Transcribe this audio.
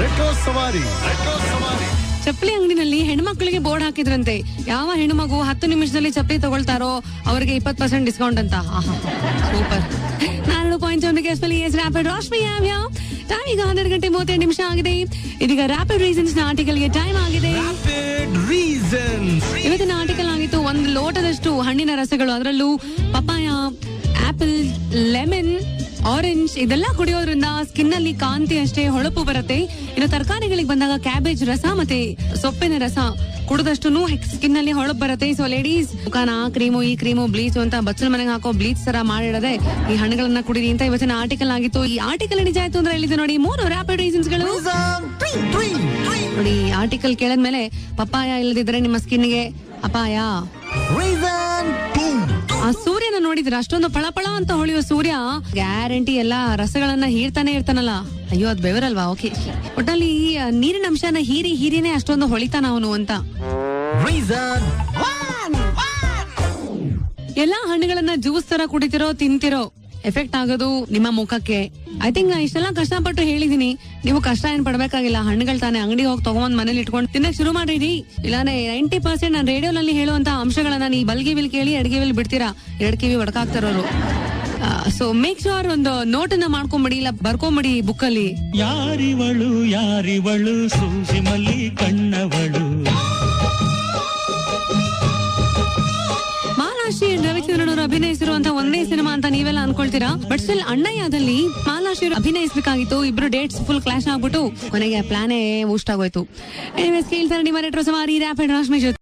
Retro ಸವಾರಿ ಚಪ್ಪಲಿ ಅಂಗಡಿನಲ್ಲಿ ಹೆಣ್ಮಕ್ಳಿಗೆ ಬೋರ್ಡ್ ಹಾಕಿದ್ರಂತೆ. ಯಾವ ಹೆಣ್ಮಗು 10 ನಿಮಿಷದಲ್ಲಿ ಚಪ್ಪಲಿ ತಗೊಳ್ತಾರೋ ಅವರಿಗೆ 20% ಡಿಸ್ಕೌಂಟ್ ಅಂತ. ಸೂಪರ್. 4.1 ರ್ಯಾಪಿಡ್ ರಾಶ್ಮಿ ಟೈಮ್ ಈಗ 12:32 ಆಗಿದೆ. ಇದೀಗ ರ್ಯಾಪಿಡ್ ರೀಸನ್ಸ್ ನ ಆರ್ಟಿಕಲ್ಗೆ ಟೈಮ್ ಆಗಿದೆ. ಇವತ್ತಿನ ಆರ್ಟಿಕಲ್ ಆಗಿತ್ತು 1 ಲೋಟದಷ್ಟು ಹಣ್ಣಿನ ರಸಗಳು, ಅದರಲ್ಲೂ ಪಪಾಯ, ಆಪಲ್, ಲೆಮನ್, ಆರೆಂಜ್ ಇದೆಲ್ಲ ಕುಡಿಯೋದ್ರಿಂದ ಸ್ಕಿನ್ ಅಲ್ಲಿ ಕಾಂತಿ ಅಷ್ಟೇ ಹೊಳಪು ಬರುತ್ತೆ. ಇನ್ನು ತರಕಾರಿಗಳಿಗೆ ಬಂದಾಗ ಕ್ಯಾಬೇಜ್ ರಸ ಮತ್ತೆ ಸೊಪ್ಪಿನ ರಸ ಕುಡಿದಷ್ಟು ಸ್ಕಿನ್ ಅಲ್ಲಿ ಹೊಳಪು ಬರುತ್ತೆ. ಸೊ ಲೇಡೀಸ್ ಮುಖಾನ ಆ ಕ್ರೀಮು ಈ ಕ್ರೀಮು ಬ್ಲೀಚ್ ಅಂತ ಬಚ್ಚಲ ಮನೆಗೆ ಹಾಕೋ ಬ್ಲೀಚ್ ತರ ಮಾಡಿಡದೆ ಈ ಹಣ್ಣುಗಳನ್ನ ಕುಡಿರಿ ಅಂತ ಇವತ್ತಿನ ಆರ್ಟಿಕಲ್ ಆಗಿತ್ತು. ಈ ಆರ್ಟಿಕಲ್ ನಿಜ ಆಯ್ತು ಅಂದ್ರೆ ಹೇಳಿದೆ ನೋಡಿ 3 ರ್ಯಾಪಿಡ್ ರೀಸನ್ಸ್ ಗಳು. ನೋಡಿ ಆರ್ಟಿಕಲ್ ಕೇಳದ್ಮೇಲೆ ಪಪ್ಪಾಯ ಇಲ್ಲದಿದ್ರೆ ನಿಮ್ಮ ಸ್ಕಿನ್ಗೆ ಅಪಾಯ. ಆ ಸೂರ್ಯನ ನೋಡಿದ್ರೆ ಅಷ್ಟೊಂದು ಫಳಫಳ ಅಂತ ಹೊಳೆಯುವ ಸೂರ್ಯ ಗ್ಯಾರಂಟಿ ಎಲ್ಲಾ ರಸಗಳನ್ನ ಹೀರ್ತಾನೆ ಇರ್ತಾನಲ್ಲ. ಅಯ್ಯೋ ಅದ್ ಬೆವರಲ್ವಾ? ಓಕೆ, ಒಟ್ಟಲ್ಲಿ ನೀರಿನ ಅಂಶನ ಹೀರಿನೇ ಅಷ್ಟೊಂದು ಹೊಳಿತಾನ ಅವನು ಅಂತ. ಎಲ್ಲಾ ಹಣ್ಣುಗಳನ್ನ ಜ್ಯೂಸ್ ತರ ಕುಡಿತಿರೋ ತಿಂತಿರೋ ಎಫೆಕ್ಟ್ ಆಗೋದು ನಿಮ್ಮ ಮುಖಕ್ಕೆ. ಐ ಥಿಂಕ್ ಇಷ್ಟೆಲ್ಲ ಕಷ್ಟಪಟ್ಟು ಹೇಳಿದೀನಿ, ನೀವು ಕಷ್ಟ ಏನ್ ಪಡ್ಬೇಕಾಗಿಲ್ಲ. ಹಣ್ಣುಗಳು ತಾನೆ ಅಂಗಡಿ ಹೋಗಿ ತಗೊಂಡ್ ಮನೇಲಿ ಇಟ್ಕೊಂಡು ತಿನ್ನಕ್ ಶುರು ಮಾಡಿರಿ. ಇಲ್ಲಾಂದ್ರೆ 90% ನಾನು ರೇಡಿಯೋನಲ್ಲಿ ಹೇಳುವಂತ ಅಂಶಗಳನ್ನ ನೀವು ಬಲ್ಗಿವಿಲ್ ಕೇಳಿ ಎಡಗಿವಿಲ್ ಬಿಡ್ತೀರಾ. 2 ಕಿವಿ ಒಡಕಾಗ್ತಾರೋರು. ಸೊ ಮೇಕ್ ಶೋರ್ ಒಂದು ನೋಟನ್ನ ಮಾಡ್ಕೊಂಬಿಡಿ, ಇಲ್ಲ ಬರ್ಕೊಂಬಿಡಿ ಬುಕ್ಕಲ್ಲಿ. ಯಾರಿವಳು ಸೂಜಿ ಮಲ್ಲಿ ಕಣ್ಣವಳು. ಮಾಲಾಶ್ರೀ ರವಿಚಂದ್ರನ್ ಅವರು ಅಭಿನಯಿಸಿರುವಂತ ಒಂದೇ ಸಿನಿಮಾ ಅಂತ ನೀವೆಲ್ಲ ಅನ್ಕೊಳ್ತೀರಾ, ಬಟ್ ಸ್ಟಿಲ್ ಅಣ್ಣಯ್ಯದಲ್ಲಿ ಮಾಲಾಶ್ರೀ ಅಭಿನಯಿಸಬೇಕಾಗಿತ್ತು. ಇಬ್ರು ಡೇಟ್ಸ್ ಫುಲ್ ಕ್ಲಾಶ್ ಆಗ್ಬಿಟ್ಟು ಕೊನೆಗೆ ಪ್ಲಾನೇ ಊಸ್ಟ್ ಆಗೋಯ್ತು. ಕೇಳ್ತಾರೆ ನಿಮ್ಮ ರೆಟ್ರೋ ಸವಾರಿ ರ್ಯಾಪಿಡ್ ರಾಶ್ಮಿ ಜೊತೆ.